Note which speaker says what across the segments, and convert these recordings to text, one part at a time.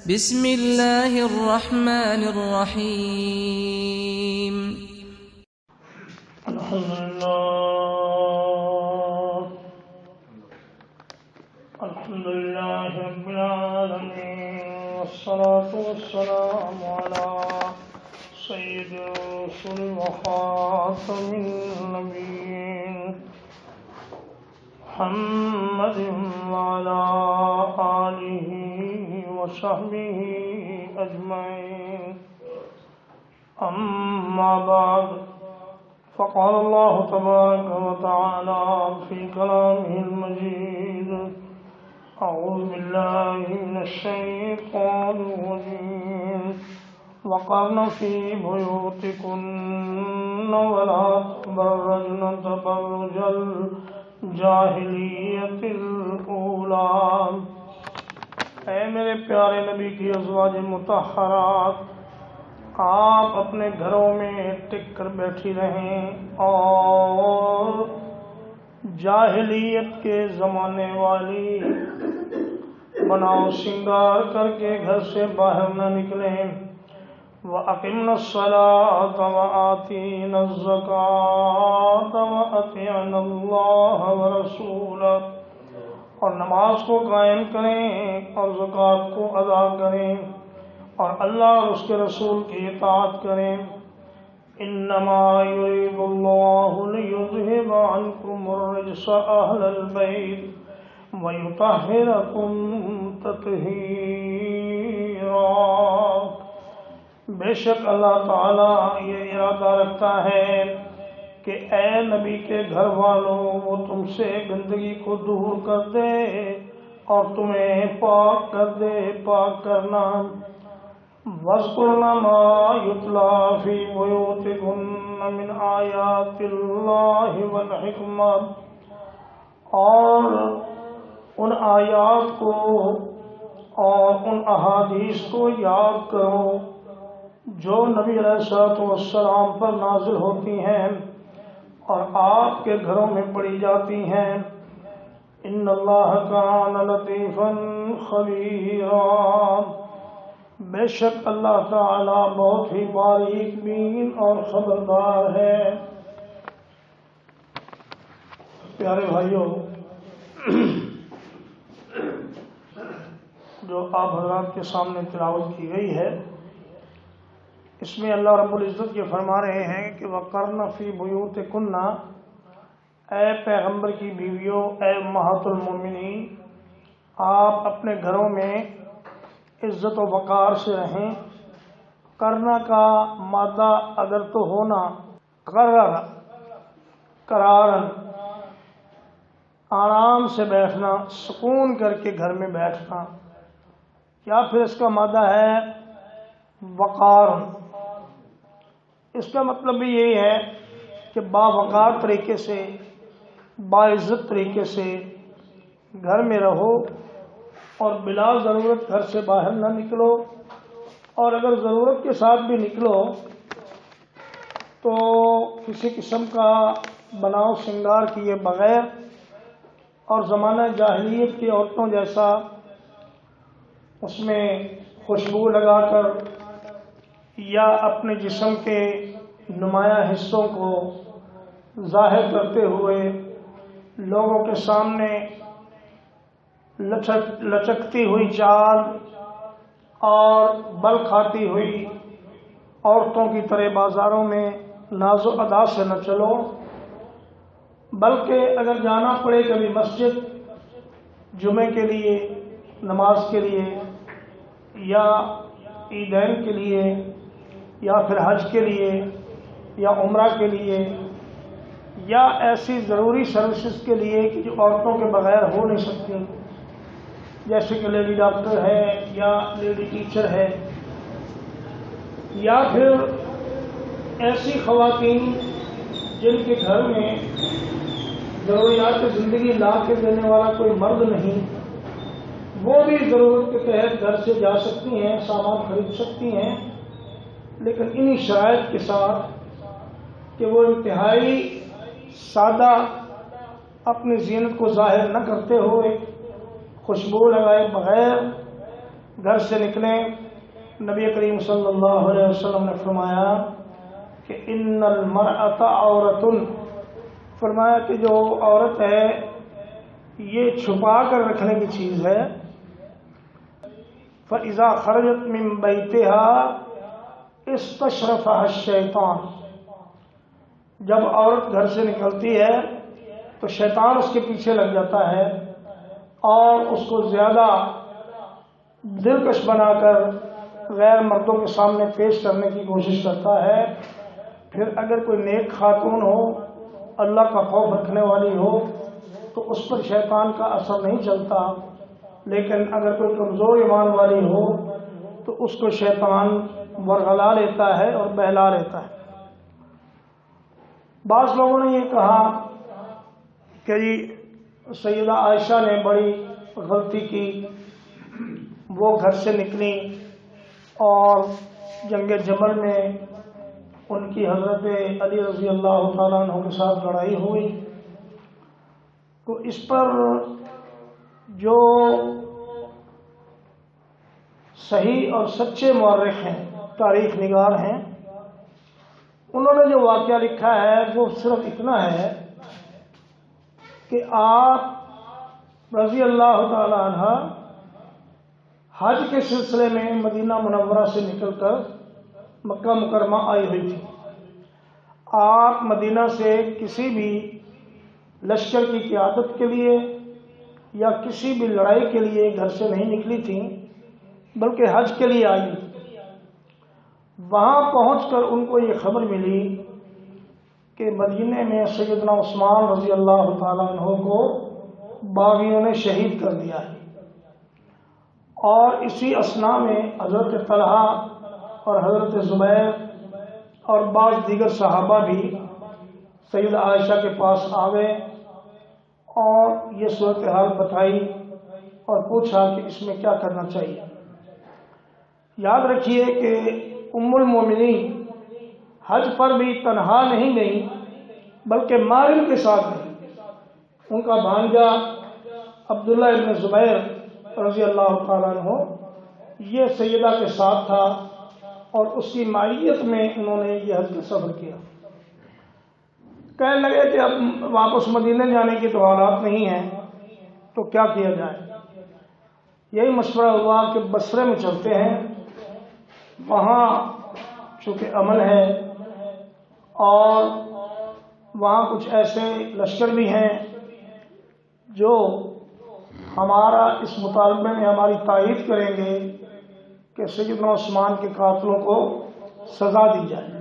Speaker 1: بسم اللہ الرحمن الرحیم
Speaker 2: الحمدللہ رب العالمین والصلاة والسلام علی سید رسول وخاتم النبیین محمد وعلی آلہ وصحبہ اجمعین اما بعد فقال اللہ تبارک وتعالی فی کلامہ المجید اعوذ باللہ من الشیطان الرجیم وقرن فی بیوتکن ولا تبرجن تبرج الجاہلیت الاولی۔ اے میرے پیارے نبی کی ازواج مطہرات، آپ اپنے گھروں میں ٹک کر بیٹھی رہیں اور جاہلیت کے زمانے والی بناؤ سنگار کر کے گھر سے باہر نہ نکلیں۔ وَأَقِمْنَا الصَّلَاةَ وَآتِينَا الزَّكَاةَ وَأَطِعْنَا اللَّهَ وَرَسُولَهُ، اور نماز کو قائم کریں اور زکوٰۃ کو ادا کریں اور اللہ اور اس کے رسول کی اطاعت کریں۔ انما یرید اللہ لیذہب عنکم الرجس اہل البیت ویطہرکم تطہیرا۔ بے شک اللہ تعالیٰ یہ ارادہ رکھتا ہے کہ اے نبی کے گھر والوں، وہ تم سے گندگی کو دور کر دے اور تمہیں پاک کر دے، پاک کرنا۔ وَاذْكُرْنَ مَا يُتْلَى فِي بُيُوتِكُنَّ مِنْ آيَاتِ اللَّهِ وَالْحِكْمَةِ، اور ان آیات کو اور ان احادیث کو یاد کرو جو نبی علیہ الصلوۃ والسلام پر نازل ہوتی ہیں اور آپ کے گھروں میں پڑھی جاتی ہیں۔ ان اللہ کان لطیفا خبیرا، بے شک اللہ تعالی بہت ہی باریک بین اور خبردار ہے۔ پیارے بھائیوں، جو آپ حضرات کے سامنے تلاوت کی گئی ہے، اس میں اللہ رب العزت یہ فرما رہے ہیں کہ وَقَرْنَ فِي بُيُوتِكُنَّ، اے پیغمبر کی بیویوں، اے امہات المومنین، آپ اپنے گھروں میں عزت و وقار سے رہیں۔ کرنا کا مادہ اگر تو ہونا قرارن، آرام سے بیٹھنا، سکون کر کے گھر میں بیٹھنا، یا پھر اس کا مادہ ہے وقار۔ اس کا مطلب بھی یہی ہے کہ باوقار طریقے سے، باعزت طریقے سے گھر میں رہو اور بلا ضرورت گھر سے باہر نہ نکلو، اور اگر ضرورت کے ساتھ بھی نکلو تو کسی قسم کا بناؤ سنگار کیے بغیر اور زمانہ جاہلیت کی عورتوں جیسا اس میں خوشبو لگا کر یا اپنے جسم کے نمایاں حصوں کو ظاہر کرتے ہوئے لوگوں کے سامنے لچکتی ہوئی چال اور بل کھاتی ہوئی عورتوں کی طرح بازاروں میں ناز و ادا سے نہ چلو، بلکہ اگر جانا پڑے کبھی مسجد جمعے کے لیے، نماز کے لیے، یا عیدین کے لیے، یا پھر حج کے لیے، یا عمرہ کے لیے، یا ایسی ضروری سروسز کے لیے کہ جو عورتوں کے بغیر ہو نہیں سکتی، جیسے کہ لیڈی ڈاکٹر ہے یا لیڈی ٹیچر ہے، یا پھر ایسی خواتین جن کے گھر میں ضروریات زندگی لا کے دینے والا کوئی مرد نہیں، وہ بھی ضرورت کے تحت گھر سے جا سکتی ہیں، سامان خرید سکتی ہیں، لیکن انہی شرائط کے ساتھ کہ وہ انتہائی سادہ اپنی زینت کو ظاہر نہ کرتے ہوئے، خوشبو لگائے بغیر گھر سے نکلیں، نبی کریم صلی اللہ علیہ وسلم نے فرمایا کہ ان المرأۃ عورۃ، فرمایا کہ جو عورت ہے یہ چھپا کر رکھنے کی چیز ہے۔ فَإِذَا خَرَجَتْ مِن بَيْتِهَا اسْتَشْرَفَهَا الشَّيْطَانُ، جب عورت گھر سے نکلتی ہے تو شیطان اس کے پیچھے لگ جاتا ہے اور اس کو زیادہ دلکش بنا کر غیر مردوں کے سامنے پیش کرنے کی کوشش کرتا ہے۔ پھر اگر کوئی نیک خاتون ہو، اللہ کا خوف رکھنے والی ہو، تو اس پر شیطان کا اثر نہیں چلتا، لیکن اگر کوئی کمزور ایمان والی ہو تو اس کو شیطان ورغلا لیتا ہے اور بہلا لیتا ہے۔ بعض لوگوں نے یہ کہا کہ جی سیدہ عائشہ نے بڑی غلطی کی، وہ گھر سے نکلی اور جنگ جمل میں ان کی حضرت علی رضی اللہ تعالیٰ عنہ کے ساتھ لڑائی ہوئی۔ تو اس پر جو صحیح اور سچے مورخ ہیں، تاریخ نگار ہیں، انہوں نے جو واقعہ لکھا ہے وہ صرف اتنا ہے کہ آپ رضی اللہ تعالی عنہ حج کے سلسلے میں مدینہ منورہ سے نکل کر مکہ مکرمہ آئی ہوئی تھی۔ آپ مدینہ سے کسی بھی لشکر کی قیادت کے لیے یا کسی بھی لڑائی کے لیے گھر سے نہیں نکلی تھیں، بلکہ حج کے لیے آئی۔ وہاں پہنچ کر ان کو یہ خبر ملی کہ مدینے میں سیدنا عثمان رضی اللہ تعالیٰ عنہ کو باغیوں نے شہید کر دیا ہے، اور اسی اثناء میں حضرت طلحہ اور حضرت زبیر اور بعض دیگر صحابہ بھی سیدہ عائشہ کے پاس آ گئے اور یہ صورتحال بتائی اور پوچھا کہ اس میں کیا کرنا چاہیے۔ یاد رکھیے کہ ام المومنین حج پر بھی تنہا نہیں گئی، بلکہ مارن کے ساتھ گئی۔ ان کا بھانجا عبداللہ ابن زبیر رضی اللہ تعالیٰ عنہ یہ سیدہ کے ساتھ تھا، اور اس کی معیت میں انہوں نے یہ حج کا سفر کیا۔ کہنے لگے کہ اب واپس مدینے جانے کی تو حالات نہیں ہیں، تو کیا کیا جائے؟ یہی مشورہ ہوا کہ بصرے میں چلتے ہیں، وہاں چونکہ امن ہے اور وہاں کچھ ایسے لشکر بھی ہیں جو ہمارا اس مطالبے میں ہماری تائید کریں گے کہ سیدنا عثمان کے قاتلوں کو سزا دی جائے۔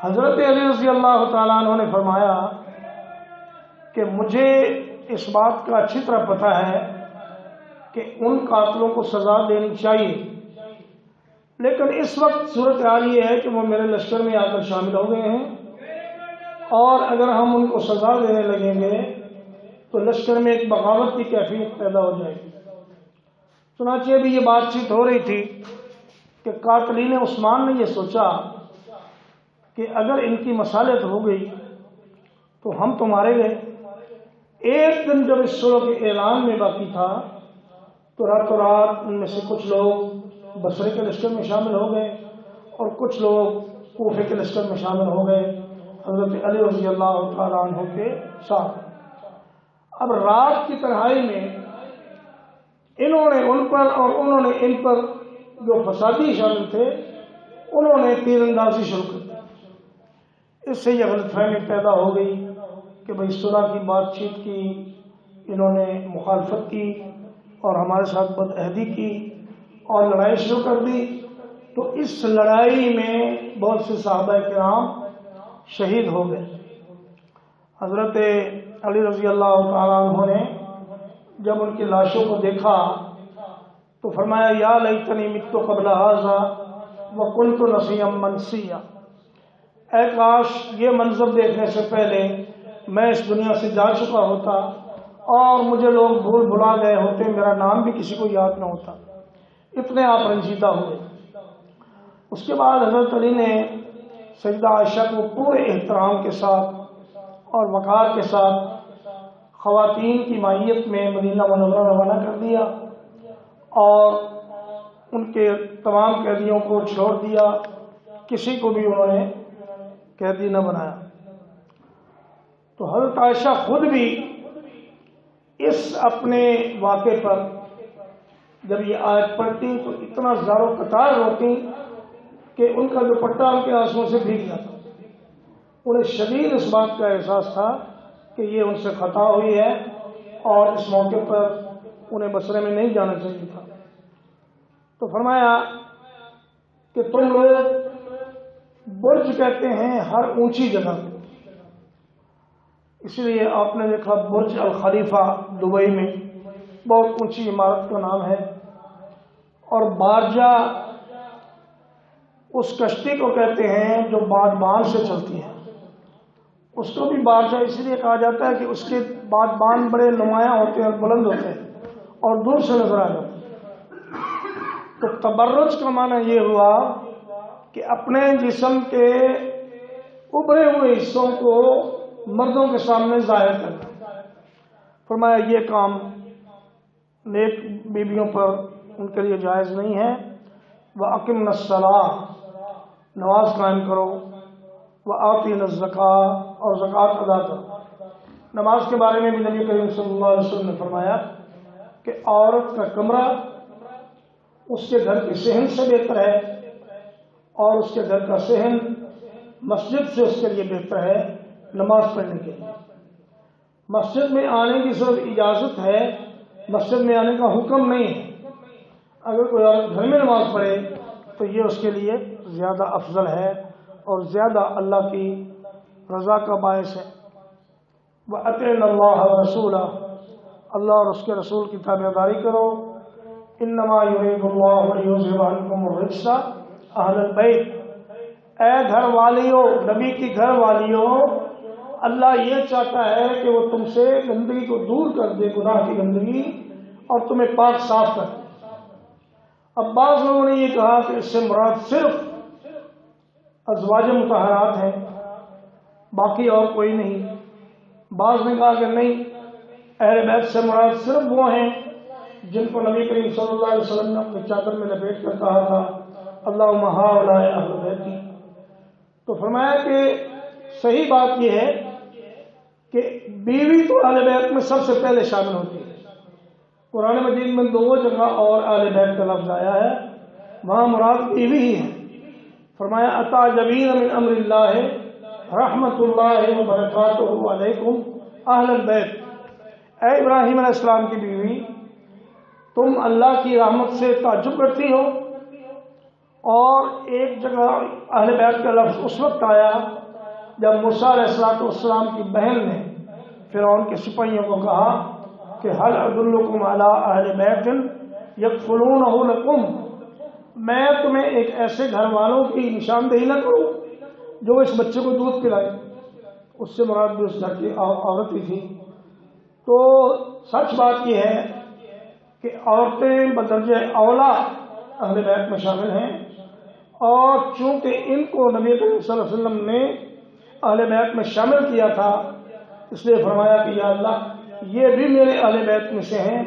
Speaker 2: حضرت علی رضی اللہ تعالیٰ عنہ نے فرمایا کہ مجھے اس بات کا اچھی طرح پتہ ہے کہ ان قاتلوں کو سزا دینی چاہیے، لیکن اس وقت صورتحال یہ ہے کہ وہ میرے لشکر میں آ کر شامل ہو گئے ہیں، اور اگر ہم ان کو سزا دینے لگیں گے تو لشکر میں ایک بغاوت کی کیفیت پیدا ہو جائے گی۔ چنانچہ بھی یہ بات چیت ہو رہی تھی کہ قاتلین عثمان نے یہ سوچا کہ اگر ان کی مصالحت ہو گئی تو ہم تو مارے گئے۔ ایک دن جب اس صلح کے اعلان میں باقی تھا تو راتوں رات ان میں سے کچھ لوگ بصرے کے لشکر میں شامل ہو گئے اور کچھ لوگ کوفے کے لشکر میں شامل ہو گئے حضرت علی رضی اللہ تعالیٰ عنہ کے ساتھ۔ اب رات کی تنہائی میں انہوں نے ان پر اور انہوں نے ان پر جو فسادی شامل تھے انہوں نے تیر اندازی شروع کر دی۔ اس سے یہ غلط فہمی پیدا ہو گئی کہ بھئی صلح کی بات چیت کی، انہوں نے مخالفت کی اور ہمارے ساتھ بد عہدی کی اور لڑائی شروع کر دی۔ تو اس لڑائی میں بہت سے صحابہ کرام شہید ہو گئے۔ حضرت علی رضی اللہ تعالیٰ عنہ نے جب ان کی لاشوں کو دیکھا تو فرمایا یا لیتنی مت قبل ھذا وکنت نسیا منسیا، اے کاش یہ منظر دیکھنے سے پہلے میں اس دنیا سے جا چکا ہوتا اور مجھے لوگ بھول بھلا گئے ہوتے، میرا نام بھی کسی کو یاد نہ ہوتا۔ اتنے آپ رنجیدہ ہوئے۔ اس کے بعد حضرت علی نے سیدہ عائشہ کو پورے احترام کے ساتھ اور وقار کے ساتھ خواتین کی معیت میں مدینہ منورہ روانہ کر دیا، اور ان کے تمام قیدیوں کو چھوڑ دیا، کسی کو بھی انہوں نے قیدی نہ بنایا۔ تو حضرت عائشہ خود بھی اس اپنے واقعے پر جب یہ آیت پڑھتی تو اتنا زار و قطار روتی کہ ان کا دوپٹہ ان کے آنسوؤں سے بھیگ جاتا۔ انہیں شدید اس بات کا احساس تھا کہ یہ ان سے خطا ہوئی ہے اور اس موقع پر انہیں بصرے میں نہیں جانا چاہیے تھا۔ تو فرمایا کہ تم لوگ برج کہتے ہیں ہر اونچی جگہ کو، اسی لیے آپ نے دیکھا برج الخلیفہ دبئی میں بہت اونچی عمارت کا نام ہے، اور بارجہ اس کشتی کو کہتے ہیں جو بادبان سے چلتی ہے، اس کو بھی بارجہ اس لیے کہا جاتا ہے کہ اس کے بادبان بڑے نمایاں ہوتے ہیں، بلند ہوتے ہیں اور دور سے نظر آ جاتے ہیں۔ تو تبرج کا معنی یہ ہوا کہ اپنے جسم کے ابھرے ہوئے حصوں کو مردوں کے سامنے ظاہر کرنا۔ فرمایا یہ کام نیک بیویوں پر ان کے لیے جائز نہیں ہے۔ وَأَقِمْنَا الصَّلَاةَ، نماز قائم کرو، وَآتِينَا الزَّكَاةَ، اور زکوٰۃ ادا کرو۔ نماز کے بارے میں بھی نبی کریم صلی اللہ علیہ وسلم نے فرمایا کہ عورت کا کمرہ اس کے گھر کے صحن سے بہتر ہے، اور اس کے گھر کا صحن مسجد سے اس کے لیے بہتر ہے نماز پڑھنے کے لیے۔ مسجد میں آنے کی صرف اجازت ہے، مسجد میں آنے کا حکم نہیں ہے۔ اگر کوئی عورت گھر میں نماز پڑھے تو یہ اس کے لیے زیادہ افضل ہے اور زیادہ اللہ کی رضا کا باعث ہے۔ وَأَطِعْنَا اللَّهَ وَرَسُولَهُ، اللہ اور اس کے رسول کی تابعداری کرو۔ إِنَّمَا يُرِيدُ اللَّهُ لِيُذْهِبَ عَنكُمُ الرِّجْسَ أَهْلَ الْبَيْتِ، اے گھر والیوں، نبی کی گھر والیوں، اللہ یہ چاہتا ہے کہ وہ تم سے گندگی کو دور کر دے، گناہ کی گندگی، اور تمہیں پاک صاف کر دے۔ اب بعض لوگوں نے یہ کہا کہ اس سے مراد صرف ازواج مطہرات ہیں، باقی اور کوئی نہیں۔ بعض نے کہا کہ نہیں، اہل بیت سے مراد صرف وہ ہیں جن کو نبی کریم صلی اللہ علیہ وسلم نے اپنی چادر میں لپیٹ کر کہا تھا اللہم ہؤلاء اہل بیتی۔ تو فرمایا کہ صحیح بات یہ ہے کہ بیوی تو اہل بیت میں سب سے پہلے شامل ہوتی ہے۔ قرآن مجید میں 2 جگہ اور اہل بیت کا لفظ آیا ہے، وہاں مراد بیوی ہی ہے۔ فرمایا اتعجبین من امر اللہ رحمت اللہ وبرکاتہ علیکم اہل البیت، اے ابراہیم علیہ السلام کی بیوی، تم اللہ کی رحمت سے تعجب کرتی ہو۔ اور ایک جگہ اہل بیت کا لفظ اس وقت آیا جب موسیٰ علیہ السلام کی بہن نے فرعون کے سپاہیوں کو کہا کہ هل ادلکم علی اہل بیت یکفلونہ لکم، میں تمہیں ایک ایسے گھر والوں کی نشاندہی نہ کروں جو اس بچے کو دودھ پلائے۔ اس سے مراد بھی اس گھر کی عورت ہی تھی۔ تو سچ بات یہ ہے کہ عورتیں بدرجہ اولا اہل بیت میں شامل ہیں، اور چونکہ ان کو نبی کریم صلی اللہ علیہ وسلم نے اہل بیت میں شامل کیا تھا، اس لیے فرمایا کہ یا اللہ یہ بھی میرے اہل بیت میں سے ہیں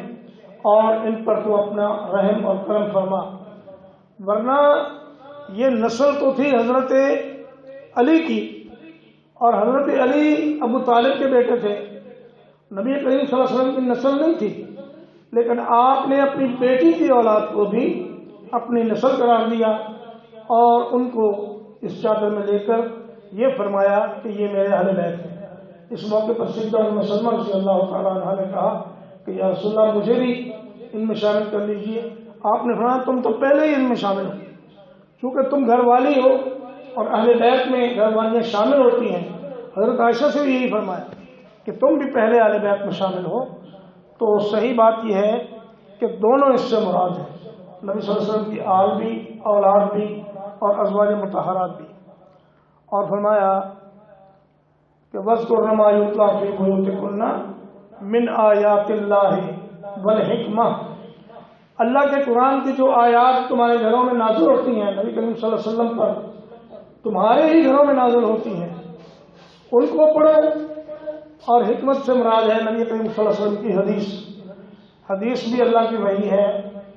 Speaker 2: اور ان پر تو اپنا رحم اور کرم فرما۔ ورنہ یہ نسل تو تھی حضرت علی کی، اور حضرت علی ابو طالب کے بیٹے تھے، نبی کریم صلی اللہ علیہ وسلم کی نسل نہیں تھی، لیکن آپ نے اپنی بیٹی کی اولاد کو بھی اپنی نسل قرار دیا اور ان کو اس چادر میں لے کر یہ فرمایا کہ یہ میرے اہل بیت ہیں۔ اس موقع پر سیدہ ام سلمہ رضی اللہ تعالیٰ عنہ نے کہا کہ یا رسول اللہ مجھے بھی ان میں شامل کر لیجئے۔ آپ نے فرمایا تم تو پہلے ہی ان میں شامل ہو، چونکہ تم گھر والی ہو اور اہل بیت میں گھر والیاں شامل ہوتی ہیں۔ حضرت عائشہ سے بھی یہی فرمایا کہ تم بھی پہلے اہل بیت میں شامل ہو۔ تو صحیح بات یہ ہے کہ دونوں اس سے مراد ہیں، نبی صلی اللہ علیہ وسلم کی آل بھی، اولاد بھی، اور ازواج مطہرات بھی۔ اور فرمایا کہ وَاذْكُرْنَ مَا يُتْلَىٰ فِي بُيُوتِكُنَّ مِنْ آیَاتِ اللَّهِ وَالْحِکْمَةِ، اللہ کے قرآن کی جو آیات تمہارے گھروں میں نازل ہوتی ہیں، نبی کریم صلی اللہ علیہ وسلم پر تمہارے ہی گھروں میں نازل ہوتی ہیں، ان کو پڑھو۔ اور حکمت سے مراد ہے نبی کریم صلی اللہ علیہ وسلم کی حدیث۔ حدیث بھی اللہ کی وحی ہے،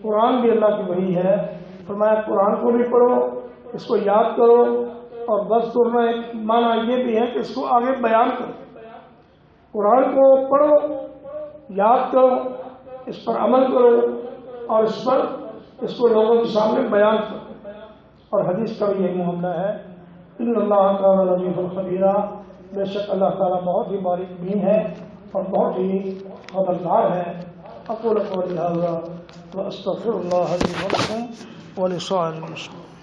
Speaker 2: قرآن بھی اللہ کی وحی ہے، فرمایا قرآن کو بھی پڑھو، اس کو یاد کرو، اور بس کرنا ایک معنی یہ بھی ہے کہ اس کو آگے بیان کرو۔ قرآن کو پڑھو، یاد کرو، اس پر عمل کرو، اور اس کو لوگوں کے سامنے بیان کرو۔ اور حدیث کا بھی یہی معاملہ ہے، ان اللہ کان لطیفا خبیرا، بے شک اللہ تعالیٰ بہت ہی باریک بین ہے اور بہت ہی خبردار ہے۔ اقول قولی ھذا واستغفر اللہ لي ولكم ولسائر المسلمين۔